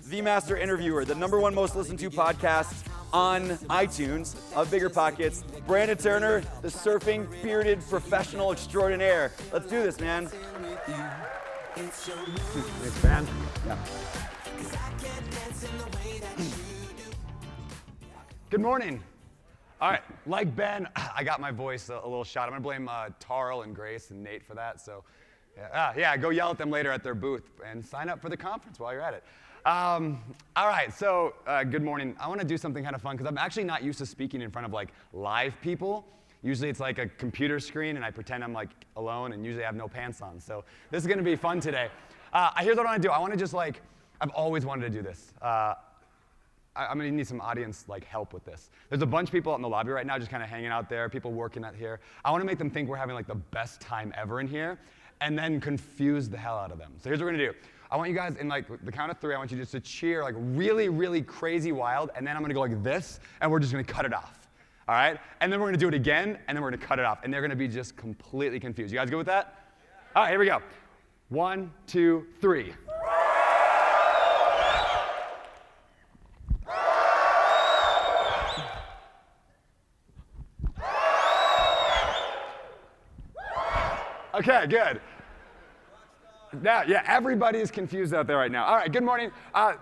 the master interviewer, the #1 most listened to podcast on iTunes of Bigger Pockets, Brandon Turner, the surfing bearded professional extraordinaire. Let's do this, man. Thanks, man. Yeah. Good morning. All right, like Ben, I got my voice a little shot. I'm gonna blame Tarl and Grace and Nate for that. So, yeah, go yell at them later at their booth and sign up for the conference while you're at it. All right, so good morning. I want to do something kind of fun because I'm actually not used to speaking in front of like live people. Usually it's like a computer screen and I pretend I'm like alone and usually I have no pants on. So this is gonna be fun today. Here's what I want to do. I want to just like, I've always wanted to do this. I'm gonna need some audience like help with this. There's a bunch of people out in the lobby right now just kind of hanging out there, people working out here. I want to make them think we're having like the best time ever in here and then confuse the hell out of them. So here's what we're gonna do. I want you guys in like the count of 3, I want you just to cheer like really, really crazy wild, and then I'm gonna go like this, and we're just gonna cut it off. All right? And then we're gonna do it again, and then we're gonna cut it off, and they're gonna be just completely confused. You guys good with that? Yeah. All right, here we go. 1, 2, 3. Okay, good. Now, yeah, everybody is confused out there right now. All right, good morning.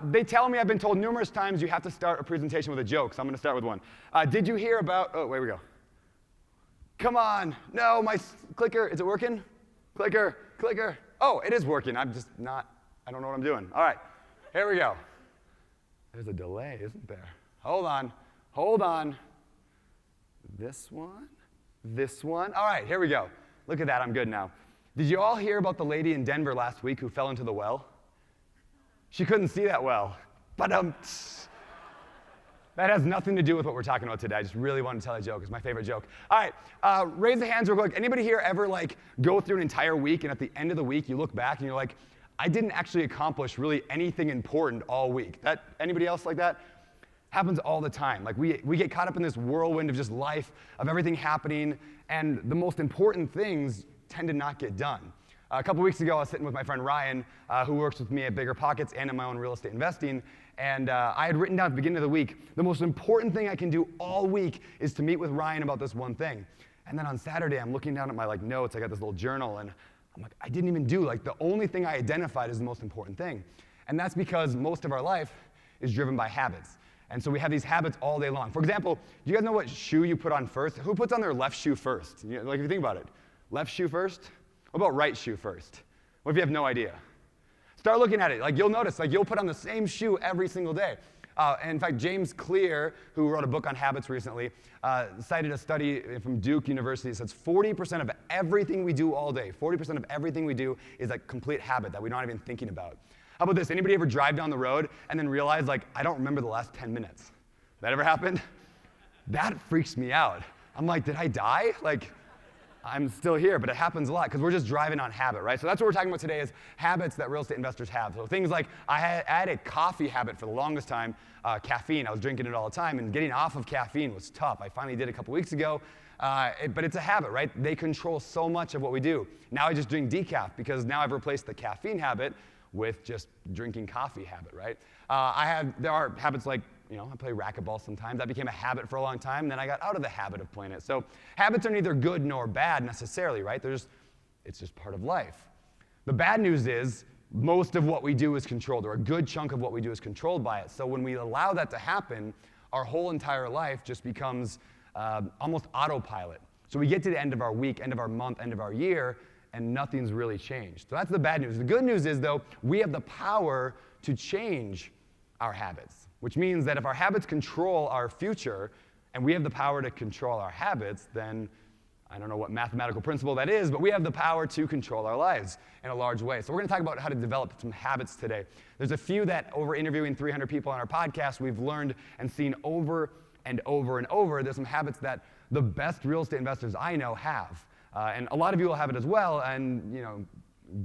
They tell me, I've been told numerous times, you have to start a presentation with a joke, so I'm going to start with one. Did you hear about, oh, where we go. Come on. No, my clicker, is it working? Clicker, clicker. Oh, it is working. I'm just not, I don't know what I'm doing. All right, here we go. There's a delay, isn't there? Hold on, hold on. This one, this one. All right, here we go. Look at that, I'm good now. Did you all hear about the lady in Denver last week who fell into the well? She couldn't see that well. But that has nothing to do with what we're talking about today. I just really wanted to tell a joke. It's my favorite joke. All right, raise the hands real quick. Anybody here ever like go through an entire week and at the end of the week you look back and you're like, I didn't actually accomplish really anything important all week? Anybody else like that? Happens all the time. Like we get caught up in this whirlwind of just life, of everything happening, and the most important things tend to not get done. A couple weeks ago, I was sitting with my friend Ryan, who works with me at Bigger Pockets and in my own real estate investing, and I had written down at the beginning of the week, the most important thing I can do all week is to meet with Ryan about this one thing. And then on Saturday, I'm looking down at my like notes, I got this little journal, and I'm like, I didn't even do, like the only thing I identified as the most important thing. And that's because most of our life is driven by habits. And so we have these habits all day long. For example, do you guys know what shoe you put on first? Who puts on their left shoe first? You know, like if you think about it. Left shoe first? What about right shoe first? What if you have no idea? Start looking at it. Like you'll notice, like you'll put on the same shoe every single day. And in fact, James Clear, who wrote a book on habits recently, cited a study from Duke University that says 40% of everything we do all day, 40% of everything we do is like complete habit that we're not even thinking about. How about this? Anybody ever drive down the road and then realize, like, I don't remember the last 10 minutes? That ever happened? That freaks me out. I'm like, did I die? Like, I'm still here, but it happens a lot because we're just driving on habit, right? So that's what we're talking about today is habits that real estate investors have. So things like I had a coffee habit for the longest time, caffeine. I was drinking it all the time, and getting off of caffeine was tough. I finally did a couple weeks ago, but it's a habit, right? They control so much of what we do. Now I just drink decaf because now I've replaced the caffeine habit with just drinking coffee habit, right? There are habits like, you know, I play racquetball sometimes. That became a habit for a long time, and then I got out of the habit of playing it. So habits are neither good nor bad necessarily, right? It's just part of life. The bad news is most of what we do is controlled, or a good chunk of what we do is controlled by it. So when we allow that to happen, our whole entire life just becomes almost autopilot. So we get to the end of our week, end of our month, end of our year, and nothing's really changed. So that's the bad news. The good news is, though, we have the power to change our habits, which means that if our habits control our future, and we have the power to control our habits, then I don't know what mathematical principle that is, but we have the power to control our lives in a large way. So we're going to talk about how to develop some habits today. There's a few that, over interviewing 300 people on our podcast, we've learned and seen over and over and over. There's some habits that the best real estate investors I know have. And a lot of you will have it as well, and you know,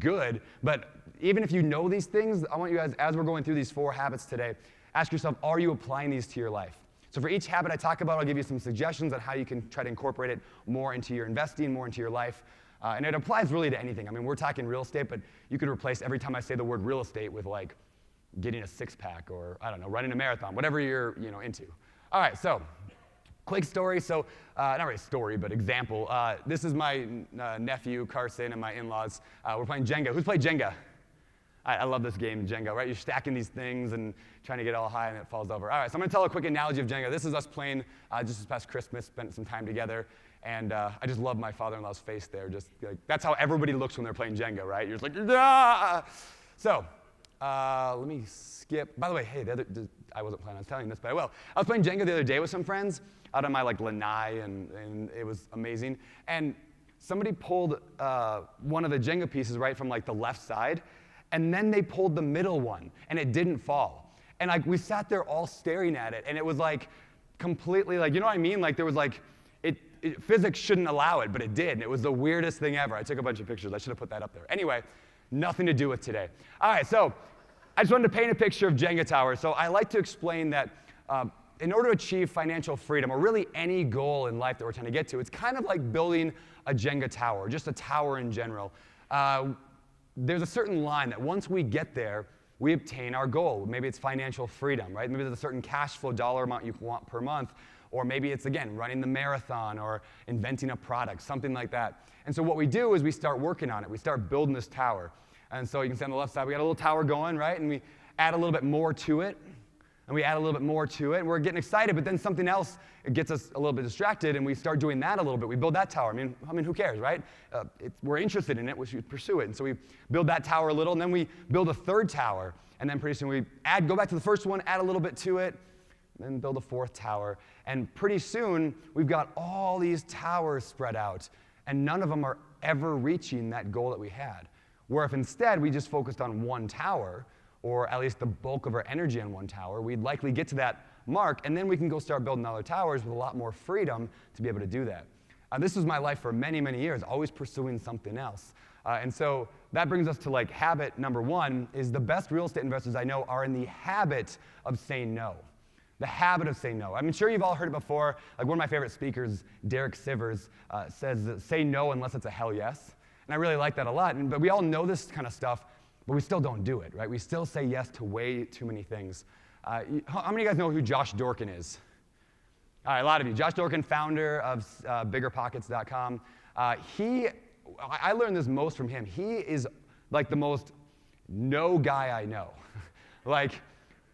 good. But even if you know these things, I want you guys, as we're going through these 4 habits today, ask yourself, are you applying these to your life? So for each habit I talk about, I'll give you some suggestions on how you can try to incorporate it more into your investing, more into your life. And it applies really to anything. I mean, we're talking real estate, but you could replace every time I say the word real estate with like, getting a six-pack or, I don't know, running a marathon, whatever you're into. All right, so quick story. So not really story, but example. This is my nephew, Carson, and my in-laws. We're playing Jenga. Who's played Jenga? I love this game, Jenga, right? You're stacking these things and trying to get all high and it falls over. All right, so I'm going to tell a quick analogy of Jenga. This is us playing just this past Christmas, spent some time together. And I just love my father-in-law's face there. Just like, that's how everybody looks when they're playing Jenga, right? You're just like, ah! So let me skip. By the way, hey, I wasn't planning on telling this, but I will. I was playing Jenga the other day with some friends out on my lanai, and it was amazing. And somebody pulled one of the Jenga pieces right from the left side, and then they pulled the middle one, and it didn't fall. And we sat there all staring at it, and it was completely you know what I mean? There was physics shouldn't allow it, but it did, and it was the weirdest thing ever. I took a bunch of pictures. I should have put that up there. Anyway, nothing to do with today. All right, so I just wanted to paint a picture of Jenga towers. So I like to explain that in order to achieve financial freedom, or really any goal in life that we're trying to get to, it's kind of like building a Jenga tower, just a tower in general. There's a certain line that once we get there, we obtain our goal. Maybe it's financial freedom, right? Maybe there's a certain cash flow dollar amount you want per month, or maybe it's, again, running the marathon or inventing a product, something like that. And so what we do is we start working on it. We start building this tower. And so you can see on the left side, we got a little tower going, right? And we add a little bit more to it. And we add a little bit more to it. And we're getting excited, but then something else gets us a little bit distracted, and we start doing that a little bit. We build that tower. I mean, who cares, right? We're interested in it. We should pursue it. And so we build that tower a little, and then we build a third tower. And then pretty soon we go back to the first one, add a little bit to it, then build a fourth tower. And pretty soon, we've got all these towers spread out, and none of them are ever reaching that goal that we had. Where if instead we just focused on one tower, or at least the bulk of our energy on one tower, we'd likely get to that mark, and then we can go start building other towers with a lot more freedom to be able to do that. This was my life for many, many years, always pursuing something else. And so that brings us to habit number one, is the best real estate investors I know are in the habit of saying no. The habit of saying no. I'm sure you've all heard it before. One of my favorite speakers, Derek Sivers, says that say no unless it's a hell yes. And I really like that a lot. But we all know this kind of stuff, but we still don't do it, right? We still say yes to way too many things. How many of you guys know who Josh Dorkin is? All right, a lot of you. Josh Dorkin, founder of biggerpockets.com. I learned this most from him. He is the most no guy I know.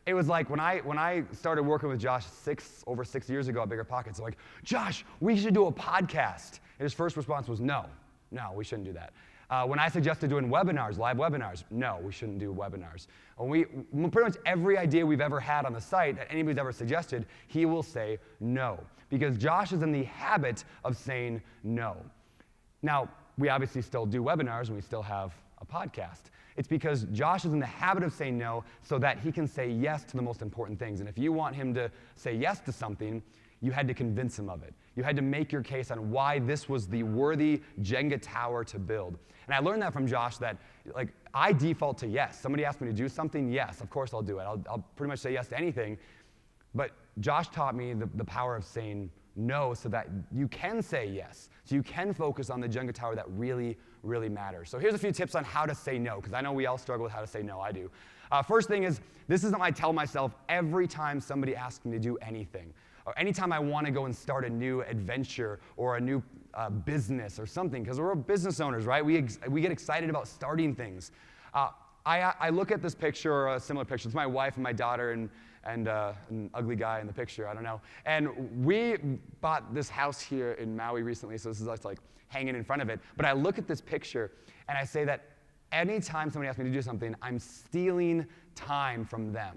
It was when I started working with Josh over 6 years ago at Bigger Pockets, Josh, we should do a podcast. And his first response was no, we shouldn't do that. When I suggested doing webinars, live webinars, no, we shouldn't do webinars. When pretty much every idea we've ever had on the site that anybody's ever suggested, he will say no. Because Josh is in the habit of saying no. Now, we obviously still do webinars and we still have a podcast. It's because Josh is in the habit of saying no so that he can say yes to the most important things. And if you want him to say yes to something, you had to convince him of it. You had to make your case on why this was the worthy Jenga tower to build. And I learned that from Josh that I default to yes. Somebody asks me to do something, yes, of course I'll do it. I'll pretty much say yes to anything. But Josh taught me the power of saying no so that you can say yes. So you can focus on the Jenga tower that really, really matters. So here's a few tips on how to say no, because I know we all struggle with how to say no. I do. First thing is, this is something I tell myself every time somebody asks me to do anything. Or anytime I want to go and start a new adventure or a new business or something, because we're business owners, right? We get excited about starting things. I look at this picture or a similar picture. It's my wife and my daughter and an ugly guy in the picture, I don't know. And we bought this house here in Maui recently, so this is us hanging in front of it. But I look at this picture and I say that anytime somebody asks me to do something, I'm stealing time from them.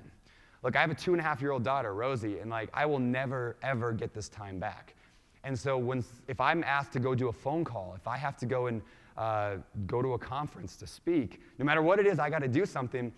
Look, I have a 2.5-year-old daughter, Rosie, and I will never, ever get this time back. And so if I'm asked to go do a phone call, if I have to go and go to a conference to speak, no matter what it is, I got to do something,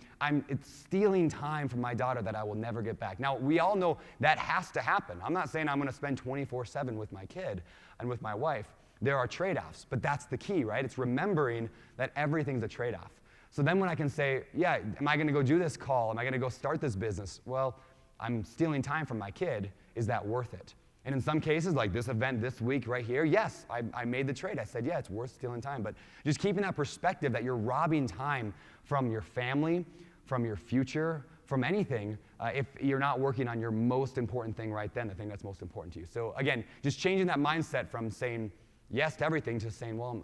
it's stealing time from my daughter that I will never get back. Now, we all know that has to happen. I'm not saying I'm going to spend 24/7 with my kid and with my wife. There are trade-offs, but that's the key, right? It's remembering that everything's a trade-off. So then when I can say, yeah, am I going to go do this call? Am I going to go start this business? Well, I'm stealing time from my kid. Is that worth it? And in some cases, like this event this week right here, yes, I made the trade. I said, yeah, it's worth stealing time. But just keeping that perspective that you're robbing time from your family, from your future, from anything if you're not working on your most important thing right then, the thing that's most important to you. So again, just changing that mindset from saying yes to everything to saying, well,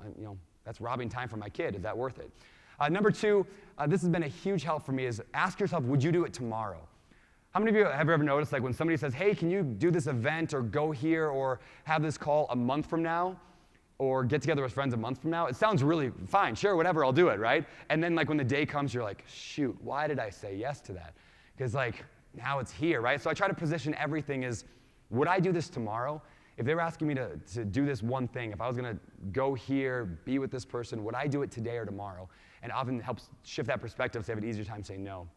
that's robbing time from my kid. Is that worth it? Number two, this has been a huge help for me, is ask yourself, would you do it tomorrow? How many of you have ever noticed, like when somebody says, hey, can you do this event or go here or have this call a month from now or get together with friends a month from now? It sounds really fine. Sure, whatever, I'll do it, right? And then like when the day comes, you're like, shoot, why did I say yes to that? Because like now it's here, right? So I try to position everything as, would I do this tomorrow? If they were asking me to do this one thing, if I was going to go here, be with this person, would I do it today or tomorrow? And often it helps shift that perspective so you have an easier time saying no.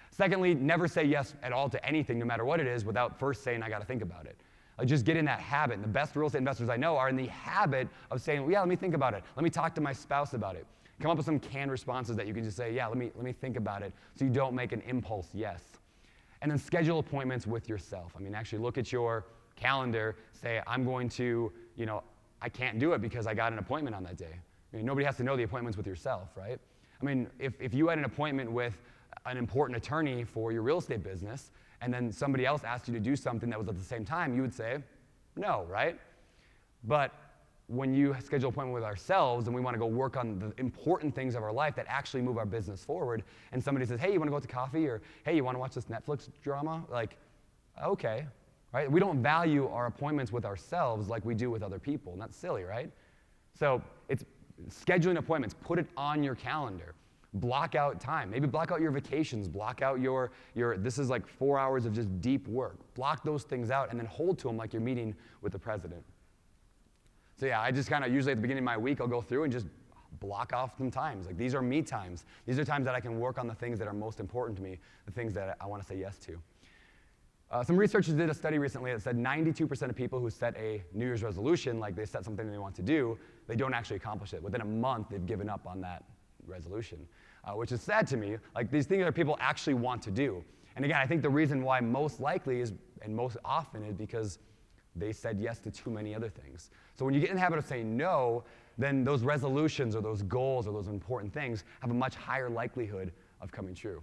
Secondly, never say yes at all to anything, no matter what it is, without first saying, I got to think about it. Like just get in that habit. And the best real estate investors I know are in the habit of saying, well, yeah, let me think about it. Let me talk to my spouse about it. Come up with some canned responses that you can just say, yeah, let me think about it, so you don't make an impulse yes. And then schedule appointments with yourself. I mean, actually look at your calendar, say, I'm going to, I can't do it because I got an appointment on that day. I mean, nobody has to know the appointments with yourself, right? I mean, if you had an appointment with an important attorney for your real estate business, and then somebody else asked you to do something that was at the same time, you would say, no, right? But when you schedule an appointment with ourselves and we want to go work on the important things of our life that actually move our business forward, and somebody says, hey, you want to go out to coffee? Or, hey, you want to watch this Netflix drama? Like, okay, right? We don't value our appointments with ourselves like we do with other people, and that's silly, right? So it's scheduling appointments. Put it on your calendar. Block out time. Maybe block out your vacations. Block out your this is like 4 hours of just deep work. Block those things out and then hold to them like you're meeting with the president. So yeah, I just kind of usually at the beginning of my week, I'll go through and just block off some times. Like these are me times. These are times that I can work on the things that are most important to me, the things that I want to say yes to. Some researchers did a study recently that said 92% of people who set a New Year's resolution, like they set something they want to do, they don't actually accomplish it. Within a month, they've given up on that resolution, which is sad to me. Like these things that people actually want to do. And again, I think the reason why most likely is, and most often, is because they said yes to too many other things. So when you get in the habit of saying no, then those resolutions or those goals or those important things have a much higher likelihood of coming true.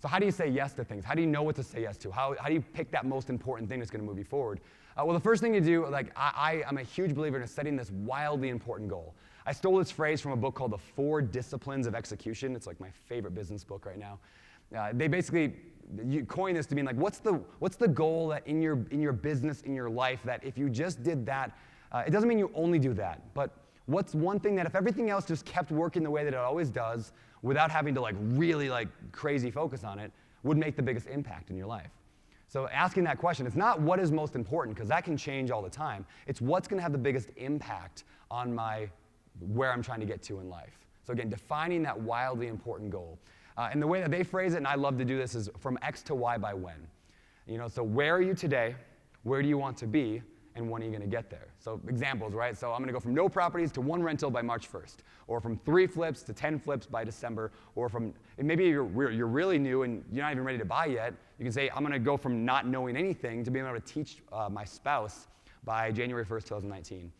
So how do you say yes to things? How do you know what to say yes to? How do you pick that most important thing that's going to move you forward? Well, the first thing you do, like I'm a huge believer in setting this wildly important goal. I stole this phrase from a book called The 4 Disciplines of Execution. It's like my favorite business book right now. They basically coin this to mean like, what's the goal that in your business, in your life, that if you just did that, it doesn't mean you only do that, but what's one thing that if everything else just kept working the way that it always does, without having to like really like crazy focus on it, would make the biggest impact in your life? So asking that question, it's not what is most important, because that can change all the time. It's what's going to have the biggest impact on where I'm trying to get to in life. So again, defining that wildly important goal. And the way that they phrase it, and I love to do this, is from X to Y by when. So where are you today? Where do you want to be? And when are you going to get there? So examples, right? So I'm going to go from no properties to 1 rental by March 1st, or from 3 flips to 10 flips by December, or maybe you're really new and you're not even ready to buy yet. You can say, I'm going to go from not knowing anything to being able to teach my spouse by January 1st, 2019.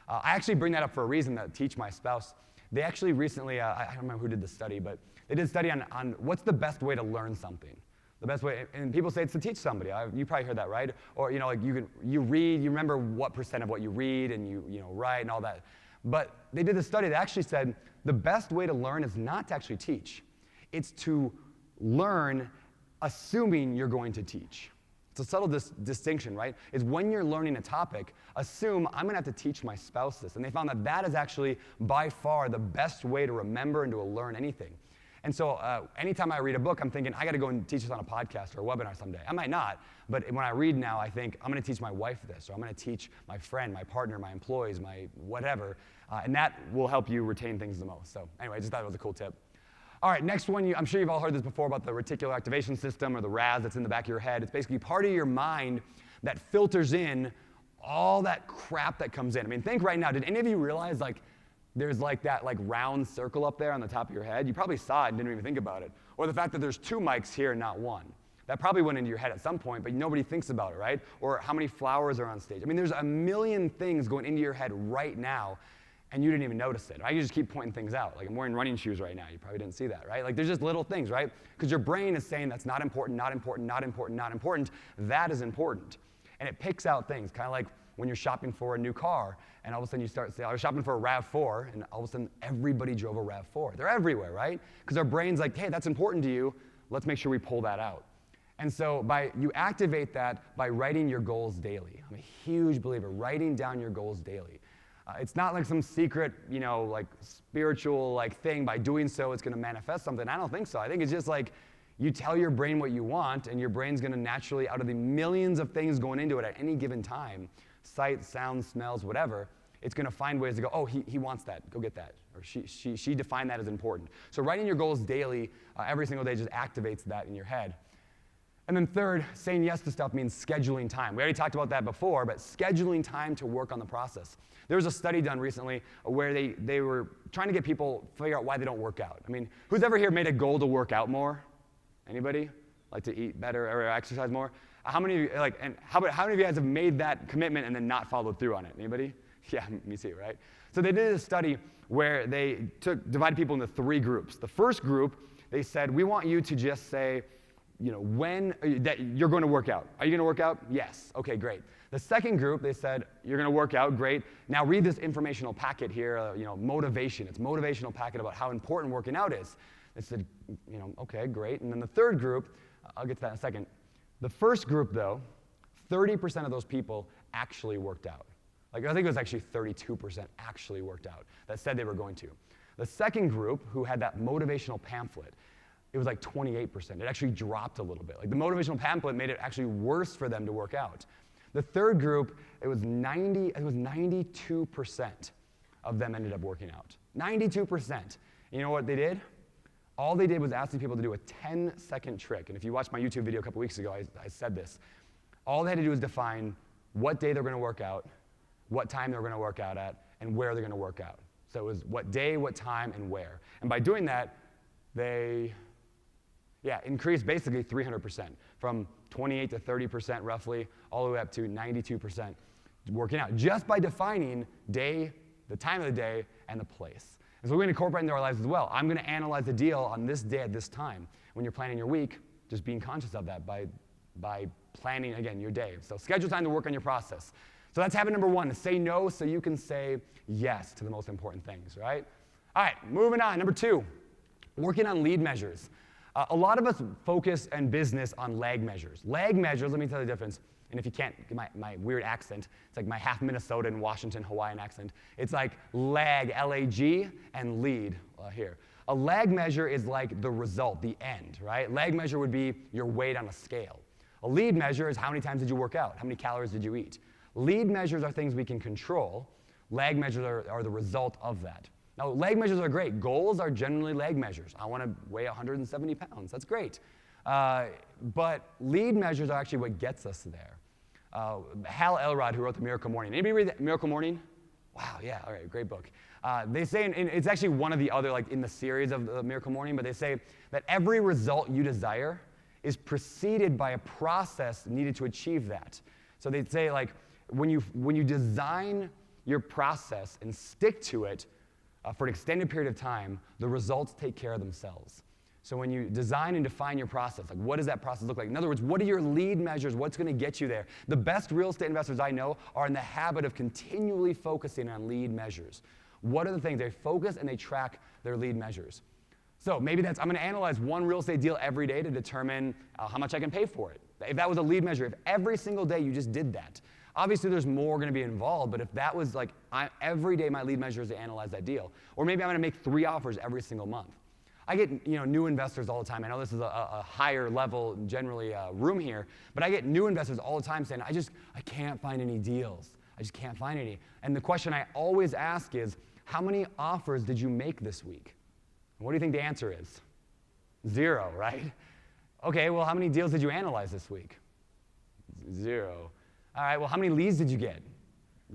I actually bring that up for a reason, that teach my spouse. They actually recently, I don't remember who did the study, but they did a study on what's the best way to learn something. The best way, and people say it's to teach somebody. You probably heard that, right? Or like you read, you remember what percent of what you read, and you write and all that. But they did a study that actually said the best way to learn is not to actually teach. It's to learn assuming you're going to teach. It's a subtle distinction, right? Is when you're learning a topic, assume I'm going to have to teach my spouse this. And they found that is actually by far the best way to remember and to learn anything. And so anytime I read a book, I'm thinking, I got to go and teach this on a podcast or a webinar someday. I might not, but when I read now, I think, I'm going to teach my wife this, or I'm going to teach my friend, my partner, my employees, my whatever, and that will help you retain things the most. So anyway, I just thought it was a cool tip. All right, next one, I'm sure you've all heard this before about the reticular activation system, or the RAS that's in the back of your head. It's basically part of your mind that filters in all that crap that comes in. I mean, think right now, did any of you realize there's that round circle up there on the top of your head? You probably saw it and didn't even think about it. Or the fact that there's 2 mics here and not 1. That probably went into your head at some point, but nobody thinks about it, right? Or how many flowers are on stage. I mean, there's a million things going into your head right now, and you didn't even notice it. Right? You just keep pointing things out. Like I'm wearing running shoes right now. You probably didn't see that, right? Like there's just little things, right? Because your brain is saying that's not important, not important, not important, not important. That is important. And it picks out things, kind of like when you're shopping for a new car, and all of a sudden you start saying, I was shopping for a RAV4, and all of a sudden everybody drove a RAV4. They're everywhere, right? Because our brain's like, hey, that's important to you. Let's make sure we pull that out. And so you activate that by writing your goals daily. I'm a huge believer, writing down your goals daily. It's not like some secret, like spiritual thing. By doing so, it's going to manifest something. I don't think so. I think it's just like you tell your brain what you want, and your brain's going to naturally, out of the millions of things going into it at any given time, sight, sound, smells, whatever, it's going to find ways to go, oh, he wants that. Go get that. Or she defined that as important. So writing your goals daily, every single day, just activates that in your head. And then third, saying yes to stuff means scheduling time. We already talked about that before, but scheduling time to work on the process. There was a study done recently where they were trying to get people to figure out why they don't work out. I mean, who's ever here made a goal to work out more? Anybody? Like to eat better or exercise more? How many of you, how many of you guys have made that commitment and then not followed through on it? Anybody? Yeah, me too, right? So they did a study where they divided people into 3 groups. The first group, they said, we want you to just say, when that you're going to work out. Are you going to work out? Yes. Okay, great. The second group, they said, you're going to work out, great. Now read this informational packet here, motivation. It's a motivational packet about how important working out is. They said, okay, great. And then the third group, I'll get to that in a second. The first group, though, 30% of those people actually worked out. I think it was actually 32% actually worked out that said they were going to. The second group, who had that motivational pamphlet, it was like 28%. It actually dropped a little bit. Like the motivational pamphlet made it actually worse for them to work out. The third group, it was 92% of them ended up working out. 92%. You know what they did? All they did was asking people to do a 10-second trick. And if you watched my YouTube video a couple weeks ago, I said this. All they had to do was define what day they're going to work out, what time they're going to work out at, and where they're going to work out. So it was what day, what time, and where. And by doing that, they increased basically 300%, from 28 to 30% roughly, all the way up to 92% working out, just by defining day, the time of the day, and the place. And so we're going to incorporate into our lives as well. I'm going to analyze the deal on this day at this time. When you're planning your week, just being conscious of that by planning, again, your day. So schedule time to work on your process. So that's habit number 1, to say no so you can say yes to the most important things, right? All right, moving on. Number 2, working on lead measures. A lot of us focus in business on lag measures. Lag measures, let me tell you the difference. And if you can't, my weird accent, it's like my half Minnesotan, Washington, Hawaiian accent. It's like lag, L-A-G, and lead here. A lag measure is like the result, the end, right? Lag measure would be your weight on a scale. A lead measure is how many times did you work out? How many calories did you eat? Lead measures are things we can control. Lag measures are the result of that. Now, lag measures are great. Goals are generally lag measures. I want to weigh 170 pounds. That's great. But lead measures are actually what gets us there. Hal Elrod, who wrote The Miracle Morning. Anybody read that Miracle Morning? Wow, yeah, all right, great book. They say, and it's actually one of the other, in the series of The Miracle Morning, but they say that every result you desire is preceded by a process needed to achieve that. So they say, when you design your process and stick to it, for an extended period of time, the results take care of themselves. So when you design and define your process, what does that process look like? In other words, what are your lead measures? What's going to get you there? The best real estate investors I know are in the habit of continually focusing on lead measures. What are the things? They focus and they track their lead measures. So maybe I'm going to analyze one real estate deal every day to determine how much I can pay for it. If that was a lead measure, if every single day you just did that, obviously, there's more going to be involved, but if that was every day my lead measure is to analyze that deal, or maybe I'm going to make 3 offers every single month. I get new investors all the time. I know this is a higher level, generally, room here, but I get new investors all the time saying, I can't find any deals. I just can't find any. And the question I always ask is, how many offers did you make this week? And what do you think the answer is? 0, right? Okay, well, how many deals did you analyze this week? 0. All right, well, how many leads did you get?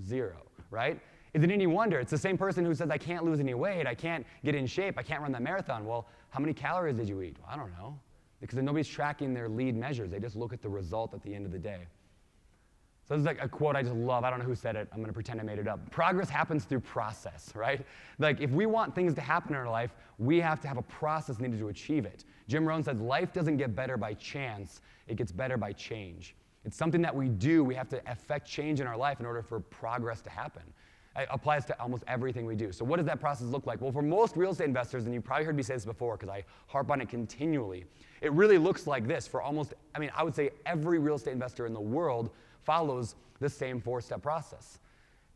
0, right? Is it any wonder? It's the same person who says, I can't lose any weight, I can't get in shape, I can't run that marathon. Well, how many calories did you eat? Well, I don't know. Because nobody's tracking their lead measures. They just look at the result at the end of the day. So this is like a quote I just love. I don't know who said it. I'm going to pretend I made it up. Progress happens through process, right? Like if we want things to happen in our life, we have to have a process needed to achieve it. Jim Rohn says life doesn't get better by chance. It gets better by change. It's something that we do. We have to affect change in our life in order for progress to happen. It applies to almost everything we do. So what does that process look like? Well, for most real estate investors, and you probably heard me say this before because I harp on it continually, it really looks like this for almost, I would say every real estate investor in the world follows the same 4-step process.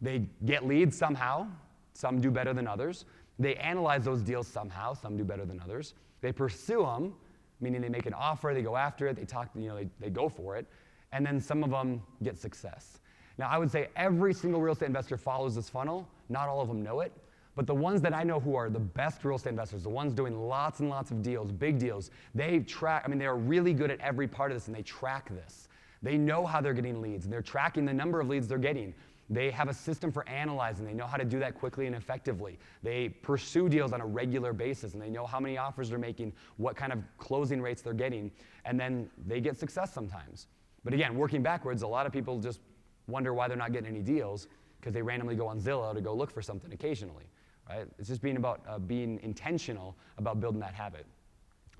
They get leads somehow. Some do better than others. They analyze those deals somehow. Some do better than others. They pursue them, meaning they make an offer, they go after it, they talk, they go for it, and then some of them get success. Now, I would say every single real estate investor follows this funnel. Not all of them know it, but the ones that I know who are the best real estate investors, the ones doing lots and lots of deals, big deals, they are really good at every part of this, and they track this. They know how they're getting leads, and they're tracking the number of leads they're getting. They have a system for analyzing. They know how to do that quickly and effectively. They pursue deals on a regular basis, and they know how many offers they're making, what kind of closing rates they're getting, and then they get success sometimes. But again, working backwards, a lot of people just wonder why they're not getting any deals because they randomly go on Zillow to go look for something occasionally, right? It's just being about being intentional about building that habit.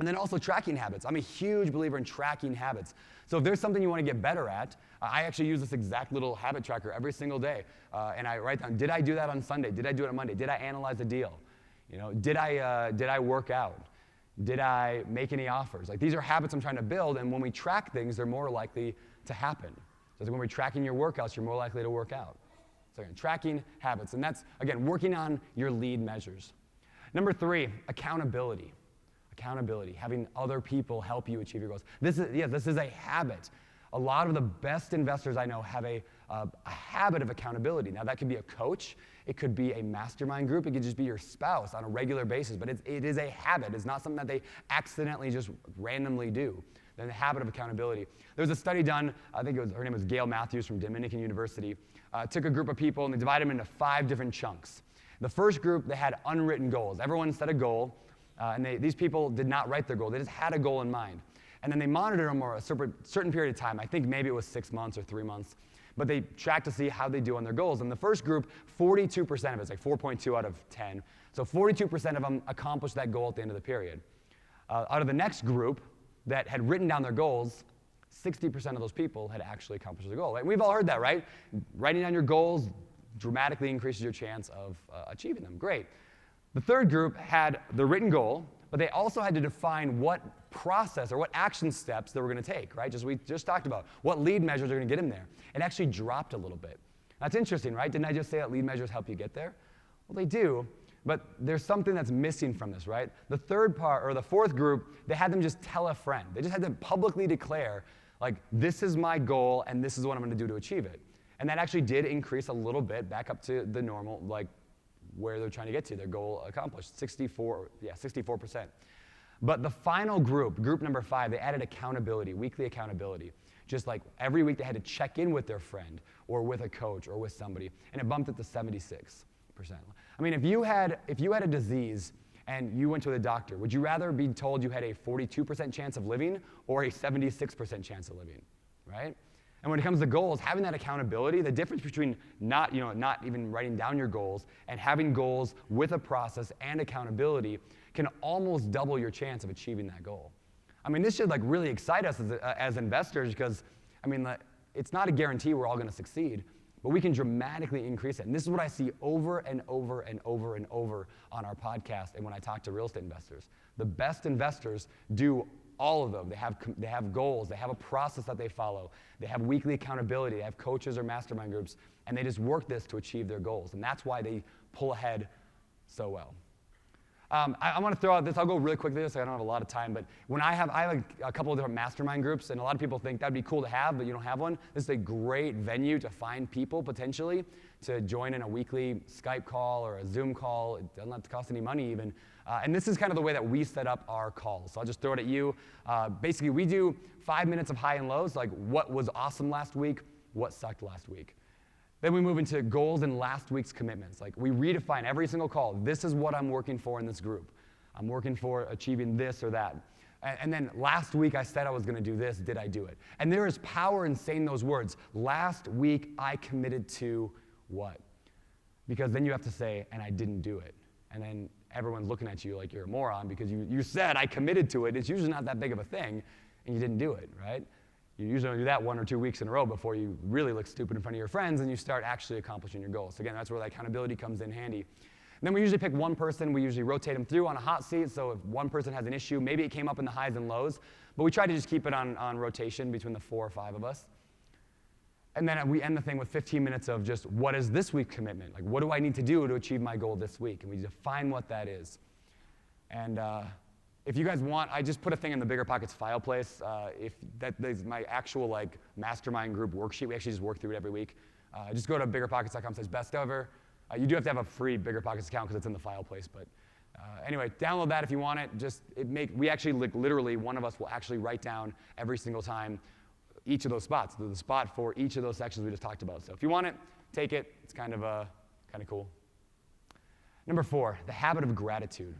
And then also tracking habits. I'm a huge believer in tracking habits. So if there's something you want to get better at, I actually use this exact little habit tracker every single day. And I write down, did I do that on Sunday? Did I do it on Monday? Did I analyze a deal? Did I work out? Did I make any offers? Like these are habits I'm trying to build, and when we track things, they're more likely to happen. So when we're tracking your workouts, you're more likely to work out. So again, tracking habits, and that's, again, working on your lead measures. Number 3, accountability. Accountability, having other people help you achieve your goals. This is a habit. A lot of the best investors I know have a habit of accountability. Now that could be a coach, it could be a mastermind group, it could just be your spouse on a regular basis, but it is a habit. It's not something that they accidentally just randomly do. Then the habit of accountability. There was a study done, her name was Gail Matthews from Dominican University, took a group of people and they divided them into 5 different chunks. The first group, they had unwritten goals. Everyone set a goal. And these people did not write their goal. They just had a goal in mind. And then they monitored them for a certain period of time. I think maybe it was 6 months or 3 months. But they tracked to see how they do on their goals. In the first group, 42% of it, it's like 4.2 out of 10. So 42% of them accomplished that goal at the end of the period. Out of the next group that had written down their goals, 60% of those people had actually accomplished their goal. And we've all heard that, right? Writing down your goals dramatically increases your chance of achieving them. Great. The third group had the written goal, but they also had to define what process or what action steps they were going to take, right? We just talked about what lead measures are going to get them there. It actually dropped a little bit. That's interesting, right? Didn't I just say that lead measures help you get there? Well, they do, but there's something that's missing from this, right? The third part, or the fourth group, they had them just tell a friend. They just had to publicly declare, like, this is my goal and this is what I'm going to do to achieve it. And that actually did increase a little bit back up to the normal, like, where they're trying to get to, their goal accomplished, 64%. But the final group number 5, they added accountability, weekly accountability. Just like every week they had to check in with their friend or with a coach or with somebody, and it bumped it to 76%. I mean, if you had a disease and you went to the doctor, would you rather be told you had a 42% chance of living or a 76% chance of living, right? And when it comes to goals, having that accountability, the difference between not even writing down your goals and having goals with a process and accountability can almost double your chance of achieving that goal. I mean, this should like really excite us as investors because, I mean, it's not a guarantee we're all going to succeed, but we can dramatically increase it. And this is what I see over and over and over and over on our podcast and when I talk to real estate investors. The best investors do all of them. They have goals. They have a process that they follow. They have weekly accountability. They have coaches or mastermind groups, and they just work this to achieve their goals. And that's why they pull ahead so well. I want to throw out this. I'll go really quickly this. I don't have a lot of time, but when I have a couple of different mastermind groups, and a lot of people think that'd be cool to have, but you don't have one. This is a great venue to find people potentially to join in a weekly Skype call or a Zoom call. It doesn't have to cost any money even. And this is kind of the way that we set up our calls. So I'll just throw it at you. Basically, we do 5 minutes of high and lows, like what was awesome last week, what sucked last week. Then we move into goals and last week's commitments. Like we redefine every single call. This is what I'm working for in this group. I'm working for achieving this or that. And then last week I said I was going to do this. Did I do it? And there is power in saying those words. Last week I committed to what? Because then you have to say, and I didn't do it. And then everyone's looking at you like you're a moron because you said I committed to it. It's usually not that big of a thing, and you didn't do it, right? You usually only do that 1 or 2 weeks in a row before you really look stupid in front of your friends and you start actually accomplishing your goals. So again, that's where that accountability comes in handy. And then we usually pick one person. We usually rotate them through on a hot seat. So if one person has an issue, maybe it came up in the highs and lows, but we try to just keep it on rotation between the 4 or 5 of us. And then we end the thing with 15 minutes of just what is this week's commitment? Like, what do I need to do to achieve my goal this week? And we define what that is. And if you guys want, I just put a thing in the Bigger Pockets file place. If that is my actual like mastermind group worksheet, we actually just work through it every week. Just go to biggerpockets.com/best-ever. You do have to have a free Bigger Pockets account because it's in the file place. But anyway, download that if you want it. We actually literally one of us will actually write down every single time each of those spots, the spot for each of those sections we just talked about. So if you want it, take it. It's kind of cool. Number 4, the habit of gratitude.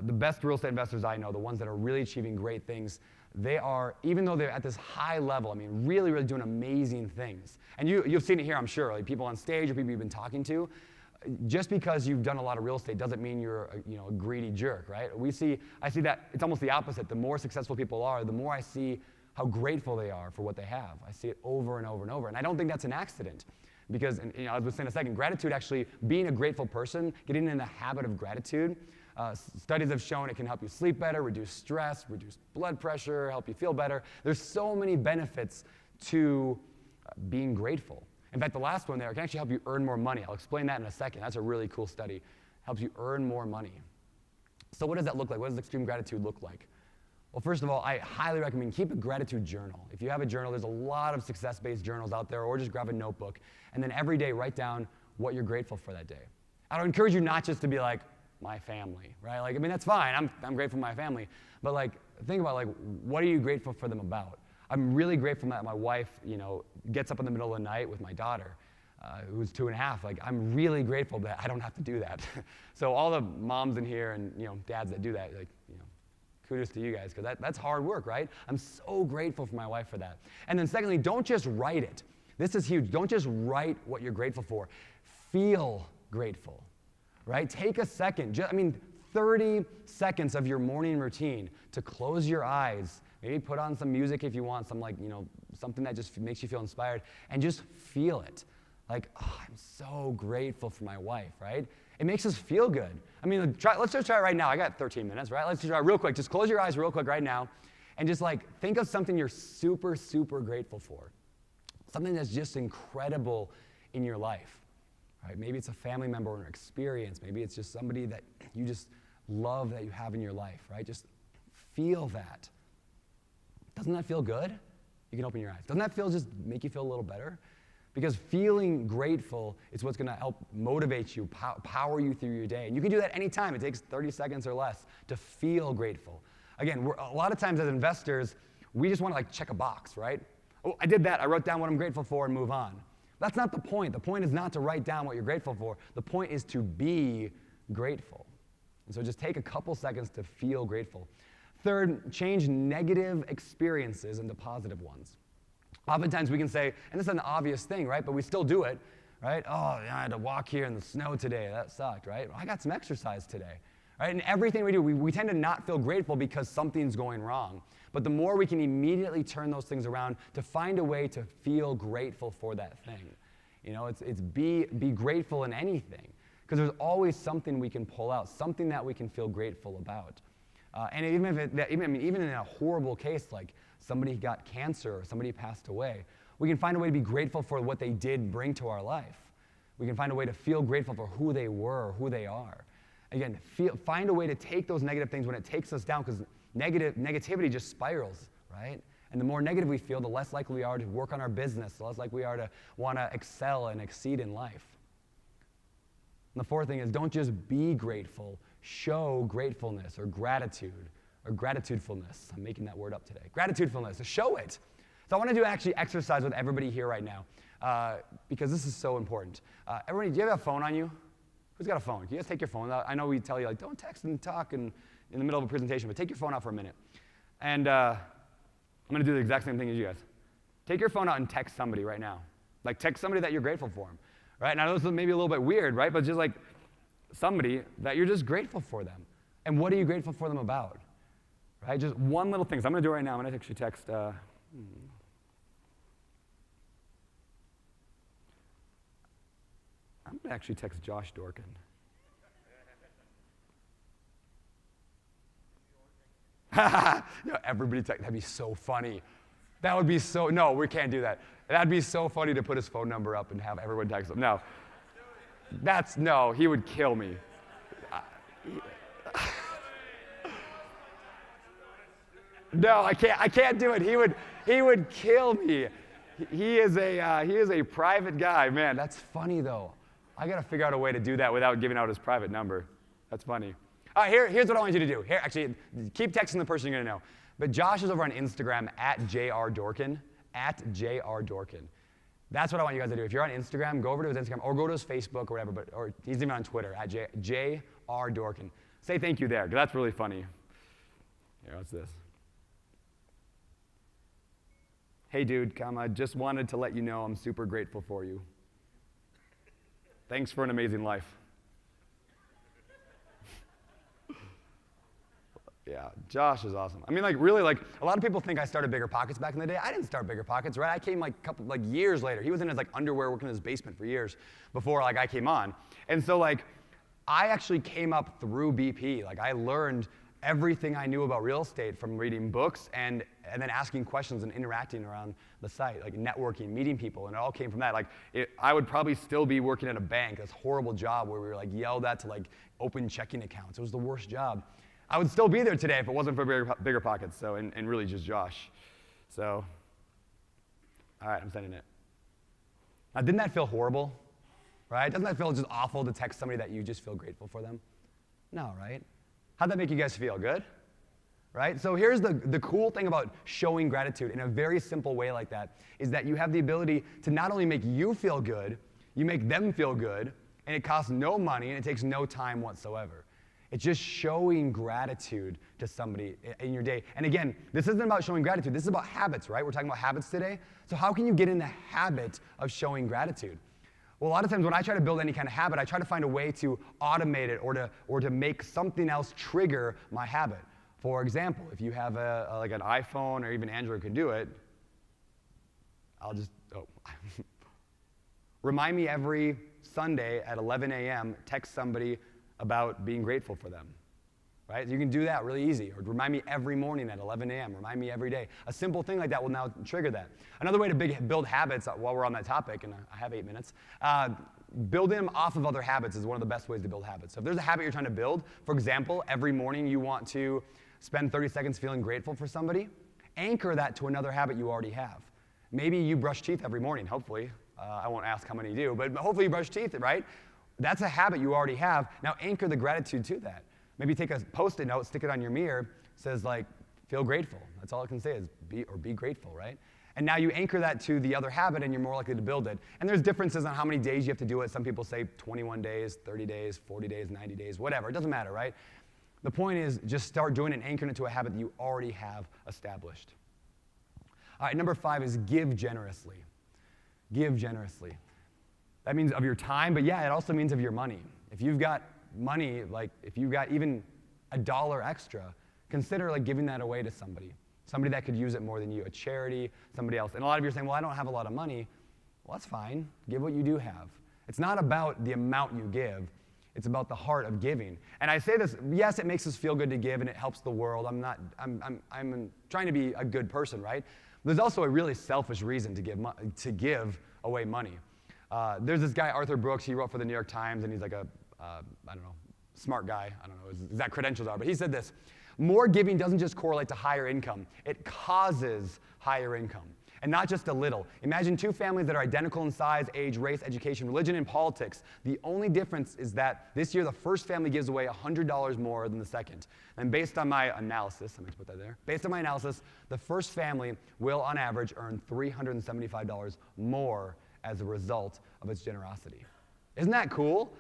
The best real estate investors I know, the ones that are really achieving great things, they are, even though they're at this high level, I mean, really, really doing amazing things. And you've seen it here, I'm sure, like people on stage or people you've been talking to. Just because you've done a lot of real estate doesn't mean you're a greedy jerk, right? I see that it's almost the opposite. The more successful people are, the more I see how grateful they are for what they have. I see it over and over and over. And I don't think that's an accident. Because, as I was saying a second, gratitude actually, being a grateful person, getting in the habit of gratitude, studies have shown it can help you sleep better, reduce stress, reduce blood pressure, help you feel better. There's so many benefits to being grateful. In fact, the last one there, it can actually help you earn more money. I'll explain that in a second. That's a really cool study. Helps you earn more money. So what does that look like? What does extreme gratitude look like? Well, first of all, I highly recommend keep a gratitude journal. If you have a journal, there's a lot of success-based journals out there, or just grab a notebook, and then every day write down what you're grateful for that day. I would encourage you not just to be like, my family, right? Like, I mean, that's fine. I'm grateful for my family. But like, think about like, what are you grateful for them about? I'm really grateful that my wife, gets up in the middle of the night with my daughter, who's 2.5. Like, I'm really grateful that I don't have to do that. So all the moms in here and dads that do that, like, kudos to you guys, because that's hard work, right? I'm so grateful for my wife for that. And then secondly, don't just write it. This is huge. Don't just write what you're grateful for. Feel grateful, right? Take a second, 30 seconds of your morning routine to close your eyes, maybe put on some music if you want, something that just makes you feel inspired, and just feel it. Like, oh, I'm so grateful for my wife, right? It makes us feel good. Let's just try it right now. I got 13 minutes, right? Let's just try it real quick. Just close your eyes real quick right now, and just think of something you're super, super grateful for. Something that's just incredible in your life, right? Maybe it's a family member or an experience. Maybe it's just somebody that you just love that you have in your life, right? Just feel that. Doesn't that feel good? You can open your eyes. Doesn't that just make you feel a little better? Because feeling grateful is what's going to help motivate you, power you through your day. And you can do that anytime. It takes 30 seconds or less to feel grateful. Again, a lot of times as investors, we just want to check a box, right? Oh, I did that. I wrote down what I'm grateful for and move on. That's not the point. The point is not to write down what you're grateful for. The point is to be grateful. And so just take a couple seconds to feel grateful. Third, change negative experiences into positive ones. Oftentimes we can say, and this is an obvious thing, right? But we still do it, right? Oh, yeah, I had to walk here in the snow today. That sucked, right? Well, I got some exercise today, right? And everything we do, we tend to not feel grateful because something's going wrong. But the more we can immediately turn those things around to find a way to feel grateful for that thing. It's be grateful in anything. Because there's always something we can pull out, something that we can feel grateful about. And even in a horrible case, like somebody got cancer or somebody passed away, we can find a way to be grateful for what they did bring to our life. We can find a way to feel grateful for who they were, who they are. Again, find a way to take those negative things when it takes us down, because negativity just spirals, right? And the more negative we feel, the less likely we are to work on our business, the less likely we are to want to excel and exceed in life. And the fourth thing is, don't just be grateful, show gratefulness or gratitude or gratitudefulness. I'm making that word up today. Gratitudefulness, show it. So I want to do actually exercise with everybody here right now because this is so important. Everybody, do you have a phone on you? Who's got a phone? Can you guys take your phone out? I know we tell you, don't text and talk in the middle of a presentation, but take your phone out for a minute. And I'm going to do the exact same thing as you guys. Take your phone out and text somebody right now. Like, text somebody that you're grateful for them, right? Now, this is maybe a little bit weird, right? But just like somebody that you're just grateful for them. And what are you grateful for them about? Right? Just one little thing. So I'm going to do it right now. I'm going to actually text. I'm going to actually text Josh Dorkin. Everybody text. That'd be so funny. That would be so. No, we can't do that. That'd be so funny to put his phone number up and have everyone text him. No. No, he would kill me. No, I can't do it. He would kill me. He is a private guy. Man, that's funny though. I gotta figure out a way to do that without giving out his private number. That's funny. All right, here's what I want you to do. Here, actually, keep texting the person you're gonna know. But Josh is over on Instagram at @JRDorkin, @JRDorkin. That's what I want you guys to do. If you're on Instagram, go over to his Instagram or go to his Facebook or whatever, or he's even on Twitter, @JRDorkin. Say thank you there, because that's really funny. Here, what's this? Hey dude, I just wanted to let you know I'm super grateful for you. Thanks for an amazing life. Yeah, Josh is awesome. I mean, really, a lot of people think I started Bigger Pockets back in the day. I didn't start Bigger Pockets, right? I came years later. He was in his underwear working in his basement for years before I came on. And so I actually came up through BP. I learned everything I knew about real estate from reading books and then asking questions and interacting around the site, networking, meeting people, and it all came from that. I would probably still be working at a bank, this horrible job where we were yelled at to open checking accounts. It was the worst job. I would still be there today if it wasn't for Bigger Pockets, so, and really just Josh. So, all right, I'm sending it. Now, didn't that feel horrible, right? Doesn't that feel just awful to text somebody that you just feel grateful for them? No, right? How'd that make you guys feel? Good? Right? So here's the cool thing about showing gratitude in a very simple way like that, is that you have the ability to not only make you feel good, you make them feel good, and it costs no money, and it takes no time whatsoever. It's just showing gratitude to somebody in your day. And again, this isn't about showing gratitude. This is about habits, right? We're talking about habits today. So how can you get in the habit of showing gratitude? Well, a lot of times when I try to build any kind of habit, I try to find a way to automate it or to make something else trigger my habit. For example, if you have an iPhone or even Android can do it, remind me every Sunday at 11 a.m., text somebody about being grateful for them, right? You can do that really easy. Or remind me every morning at 11 a.m., remind me every day. A simple thing like that will now trigger that. Another way to build habits, while we're on that topic, and I have 8 minutes, building them off of other habits is one of the best ways to build habits. So if there's a habit you're trying to build, for example, every morning you want to spend 30 seconds feeling grateful for somebody, anchor that to another habit you already have. Maybe you brush teeth every morning, hopefully. I won't ask how many you do, but hopefully you brush teeth, right? That's a habit you already have. Now anchor the gratitude to that. Maybe take a Post-it note, stick it on your mirror, says feel grateful. That's all it can say is be grateful, right? And now you anchor that to the other habit and you're more likely to build it. And there's differences on how many days you have to do it. Some people say 21 days, 30 days, 40 days, 90 days, whatever. It doesn't matter, right? The point is just start doing it and anchoring it to a habit that you already have established. All right, number 5 is give generously. Give generously. That means of your time, but yeah, it also means of your money. If you've got money, if you've got even $1 extra, consider giving that away to somebody that could use it more than you, a charity, somebody else. And a lot of you are saying, well, I don't have a lot of money. Well, that's fine. Give what you do have. It's not about the amount you give. It's about the heart of giving. And I say this, yes, it makes us feel good to give and it helps the world. I'm trying to be a good person, right? There's also a really selfish reason to give away money. There's this guy, Arthur Brooks, he wrote for the New York Times, and he's smart guy. I don't know what his exact credentials are, but he said this: more giving doesn't just correlate to higher income, it causes higher income. And not just a little. Imagine 2 families that are identical in size, age, race, education, religion, and politics. The only difference is that this year the first family gives away $100 more than the second. And based on my analysis, I'm going to put that there. Based on my analysis, the first family will, on average, earn $375 more as a result of its generosity. Isn't that cool?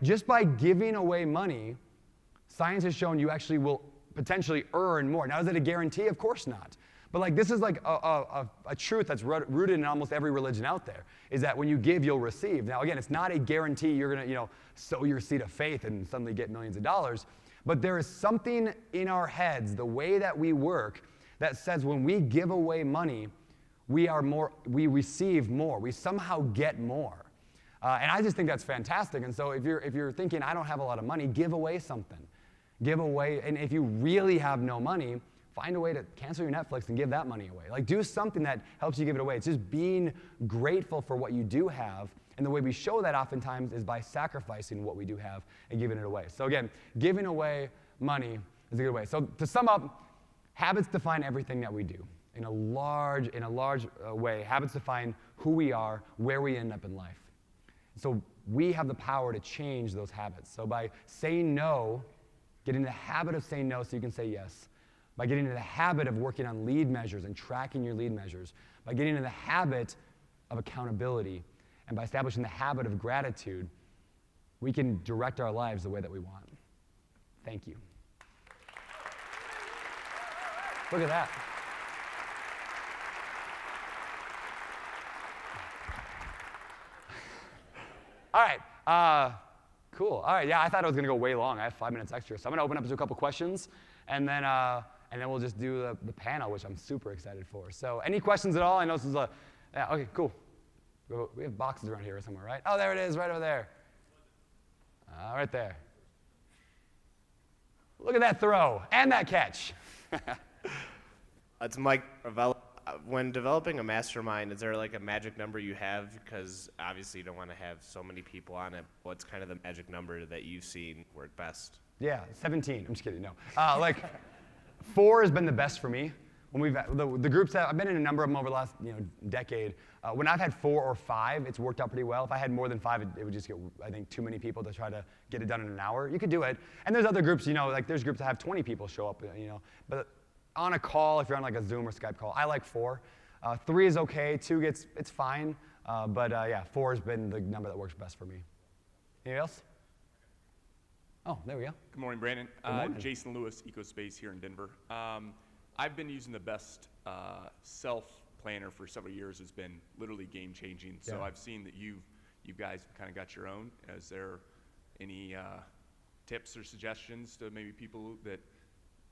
Just by giving away money, science has shown you actually will potentially earn more. Now, is it a guarantee? Of course not. But like this is like a truth that's rooted in almost every religion out there, is that when you give, you'll receive. Now, again, it's not a guarantee you're going to, sow your seed of faith and suddenly get millions of dollars. But there is something in our heads, the way that we work, that says when we give away money, we receive more. We somehow get more. And I just think that's fantastic. And so if you're thinking, I don't have a lot of money, give away something. Give away, and if you really have no money, find a way to cancel your Netflix and give that money away. Like, do something that helps you give it away. It's just being grateful for what you do have. And the way we show that oftentimes is by sacrificing what we do have and giving it away. So again, giving away money is a good way. So to sum up, habits define everything that we do. In a large way, habits define who we are, where we end up in life. So we have the power to change those habits. So by saying no, get in the habit of saying no so you can say yes. By getting into the habit of working on lead measures and tracking your lead measures. By getting into the habit of accountability. And by establishing the habit of gratitude, we can direct our lives the way that we want. Thank you. Look at that. All right. Cool. All right. Yeah, I thought it was going to go way long. I have 5 minutes extra. So I'm going to open up to a couple questions, and then we'll just do the panel, which I'm super excited for. So any questions at all? I know this is yeah, okay, cool. We have boxes around here somewhere, right? Oh, there it is, right over there. Right there. Look at that throw and that catch. It's Mike. When developing a mastermind, is there like a magic number you have? Because obviously you don't want to have so many people on it. What's kind of the magic number that you've seen work best? Yeah, 17. I'm just kidding. No, 4 has been the best for me. When we've the groups that I've been in a number of them over the last decade. When I've had 4 or 5, it's worked out pretty well. If I had more than 5, it would just get, I think, too many people to try to get it done in an hour. You could do it, and there's other groups, like there's groups that have 20 people show up, But on a call, if you're on like a Zoom or Skype call, I like 4. 3 is okay. 2 it's fine. But 4 has been the number that works best for me. Anything else? Oh, there we go. Good morning, Brandon. Good morning. Jason Lewis, EcoSpace here in Denver. I've been using the best self-planner for several years. It's been literally game-changing. So Yeah. I've seen that you guys kind of got your own. Is there any tips or suggestions to maybe people that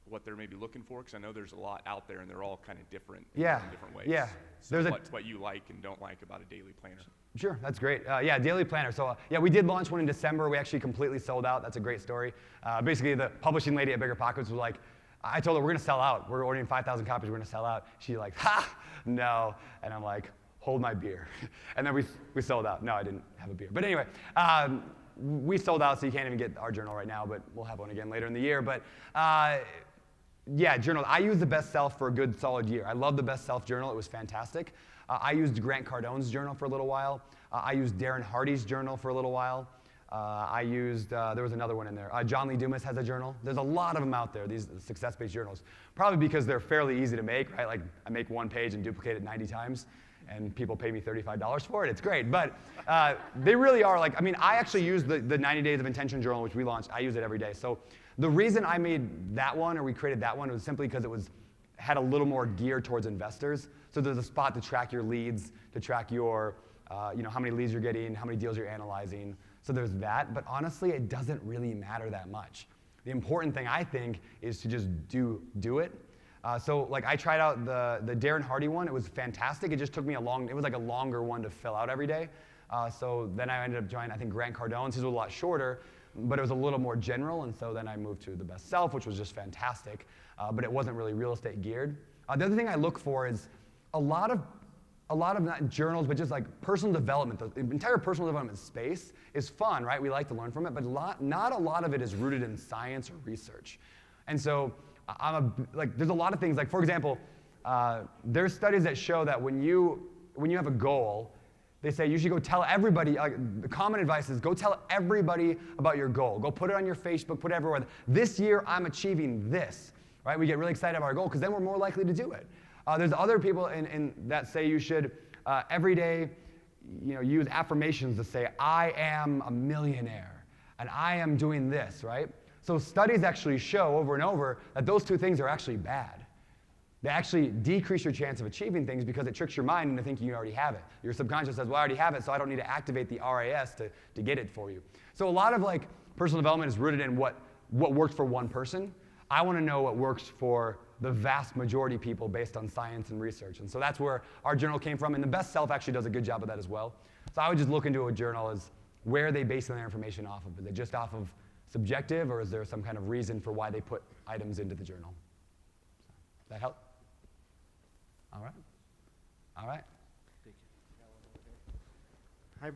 what they're maybe looking for? Because I know there's a lot out there, and they're all kind of different in different ways. Yeah. So what you like and don't like about a daily planner. Sure, that's great. Daily planner. So we did launch one in December. We actually completely sold out. That's a great story. Basically, the publishing lady at Bigger Pockets was like, I told her, we're going to sell out. We're ordering 5,000 copies. We're going to sell out. She's like, no. And I'm like, hold my beer. And then we sold out. No, I didn't have a beer. But anyway, we sold out, so you can't even get our journal right now, but we'll have one again later in the year. But journal. I used the Best Self for a good solid year. I love the Best Self journal. It was fantastic. I used Grant Cardone's journal for a little while. I used Darren Hardy's journal for a little while. I used, there was another one in there. John Lee Dumas has a journal. There's a lot of them out there, these success-based journals. Probably because they're fairly easy to make, right? Like I make one page and duplicate it 90 times, and people pay me $35 for it. It's great. But they really are like, I actually use the 90 Days of Intention journal, which we launched. I use it every day. So the reason I made that one, or we created that one, was simply because it had a little more gear towards investors. So there's a spot to track your leads, to track your, how many leads you're getting, how many deals you're analyzing. So there's that, but honestly, it doesn't really matter that much. The important thing, I think, is to just do it. So I tried out the Darren Hardy one. It was fantastic. It just took me it was like a longer one to fill out every day. So then I ended up joining, I think, Grant Cardone's. His was a lot shorter, but it was a little more general, and so then I moved to the Best Self, which was just fantastic, but it wasn't really real estate geared. The other thing I look for is a lot of not journals, but just like personal development. The entire personal development space is fun, right? We like to learn from it, but not a lot of it is rooted in science or research. And so there's a lot of things, like for example, there's studies that show that when you have a goal, they say you should go tell everybody, the common advice is go tell everybody about your goal. Go put it on your Facebook, put it everywhere. This year I'm achieving this, right? We get really excited about our goal because then we're more likely to do it. There's other people that say you should every day, use affirmations to say, I am a millionaire, and I am doing this, right? So studies actually show over and over that those two things are actually bad. They actually decrease your chance of achieving things because it tricks your mind into thinking you already have it. Your subconscious says, well, I already have it, so I don't need to activate the RAS to get it for you. So a lot of like personal development is rooted in what works for one person. I want to know what works for the vast majority of people based on science and research. And so that's where our journal came from. And the Best Self actually does a good job of that as well. So I would just look into a journal as where are they basing their information off of? Is it just off of subjective, or is there some kind of reason for why they put items into the journal? Does that help? All right. All right. Hi.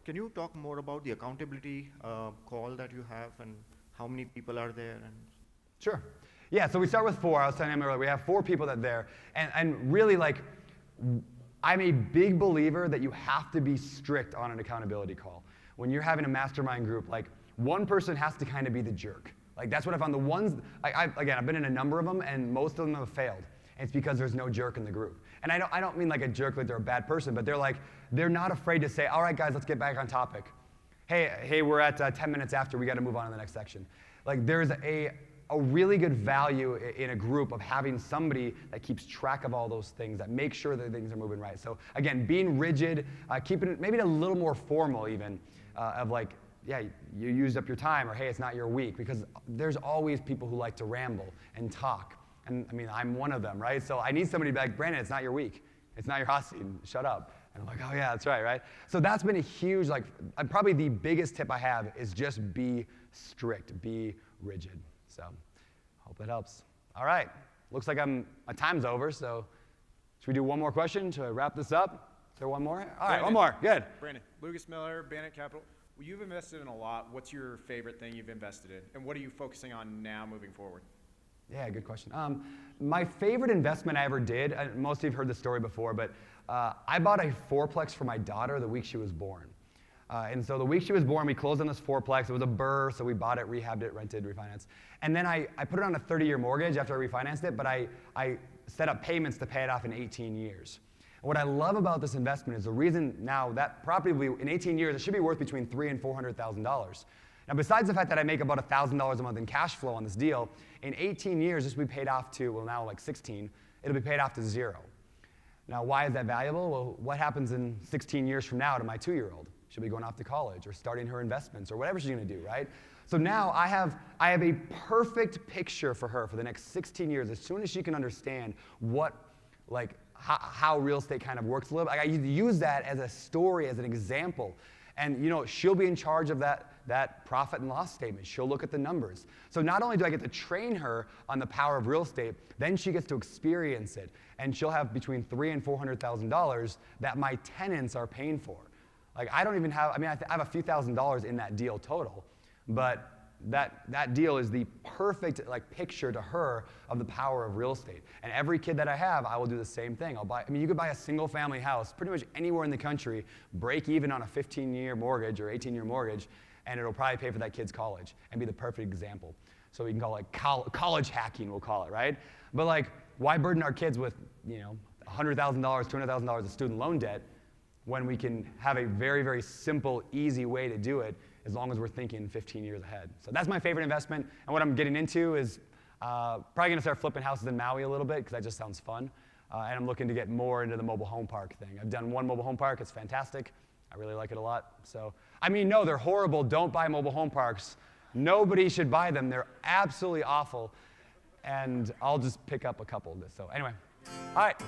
Can you talk more about the accountability call that you have and how many people are there? And Sure. Yeah, so we start with 4. I was telling him earlier, we have 4 people that are there. And really, like, I'm a big believer that you have to be strict on an accountability call. When you're having a mastermind group, like, one person has to kind of be the jerk. Like, that's what I found. The ones, again, I've been in a number of them, and most of them have failed. And it's because there's no jerk in the group. And I don't mean like a jerk like they're a bad person, but they're not afraid to say, all right, guys, let's get back on topic. Hey, we're at 10 minutes after, we got to move on to the next section. Like, there's a really good value in a group of having somebody that keeps track of all those things, that makes sure that things are moving right. So again, being rigid, keeping it maybe a little more formal even, of like, yeah, you used up your time, or hey, it's not your week, because there's always people who like to ramble and talk. And I mean, I'm one of them, right? So I need somebody to be like, Brandon, it's not your week. It's not your hot seat. Shut up. And I'm like, oh yeah, that's right? So that's been a huge, like, probably the biggest tip I have is just be strict, be rigid. So hope that helps. All right, looks like my time's over, so should we do one more question to wrap this up? Is there one more? All right, one more, good. Brandon, Lucas Miller, Bandit Capital. Well, you've invested in a lot. What's your favorite thing you've invested in? And what are you focusing on now moving forward? Yeah, good question. My favorite investment I ever did, most of you have heard this story before, but I bought a fourplex for my daughter the week she was born. And so the week she was born, we closed on this fourplex. It was a burr, so we bought it, rehabbed it, rented, refinanced. And then I put it on a 30-year mortgage after I refinanced it, but I set up payments to pay it off in 18 years. And what I love about this investment is the reason now that property will be, in 18 years, it should be worth between $300,000 and $400,000. Now, besides the fact that I make about $1,000 a month in cash flow on this deal, in 18 years, this will be paid off to, well, now like 16, it'll be paid off to 0. Now, why is that valuable? Well, what happens in 16 years from now to my 2-year-old? She'll be going off to college or starting her investments or whatever she's going to do, right? So now I have a perfect picture for her for the next 16 years. As soon as she can understand how real estate kind of works a little bit, I use that as a story, as an example. And she'll be in charge of that profit and loss statement. She'll look at the numbers. So not only do I get to train her on the power of real estate, then she gets to experience it. And she'll have between $300,000 and $400,000 that my tenants are paying for. Like, I don't even have, I have a few $1,000s in that deal total, but that deal is the perfect picture to her of the power of real estate. And every kid that I have, I will do the same thing. You could buy a single family house pretty much anywhere in the country, break even on a 15-year mortgage or 18-year mortgage, and it'll probably pay for that kid's college and be the perfect example. So we can call it college hacking, we'll call it, right? But why burden our kids with $100,000, $200,000 of student loan debt when we can have a very, very simple, easy way to do it as long as we're thinking 15 years ahead. So that's my favorite investment. And what I'm getting into is probably going to start flipping houses in Maui a little bit because that just sounds fun. And I'm looking to get more into the mobile home park thing. I've done one mobile home park. It's fantastic. I really like it a lot. So, no, they're horrible. Don't buy mobile home parks. Nobody should buy them. They're absolutely awful. And I'll just pick up a couple of this. So anyway, all right.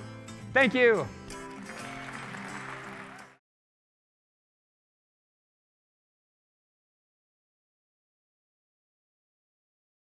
Thank you.